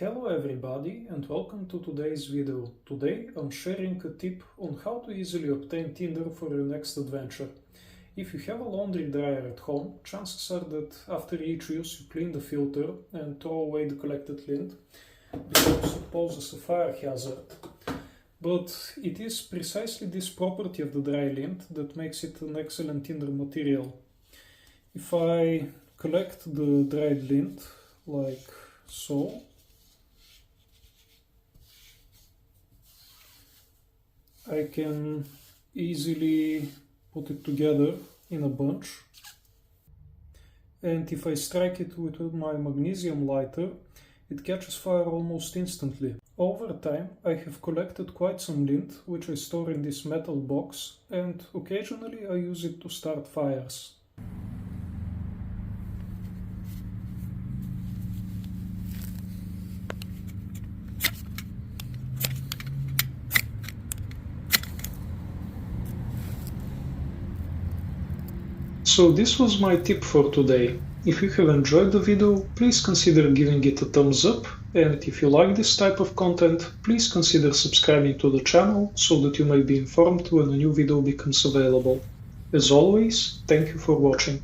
Hello everybody and welcome to today's video. Today I'm sharing a tip on how to easily obtain tinder for your next adventure. If you have a laundry dryer at home, chances are that after each use you clean the filter and throw away the collected lint because it poses a fire hazard. But it is precisely this property of the dry lint that makes it an excellent tinder material. If I collect the dried lint like so, I can easily put it together in a bunch, and if I strike it with my magnesium lighter, it catches fire almost instantly. Over time I have collected quite some lint, which I store in this metal box, and occasionally I use it to start fires. So this was my tip for today. If you have enjoyed the video, please consider giving it a thumbs up, and if you like this type of content, please consider subscribing to the channel so that you may be informed when a new video becomes available. As always, thank you for watching.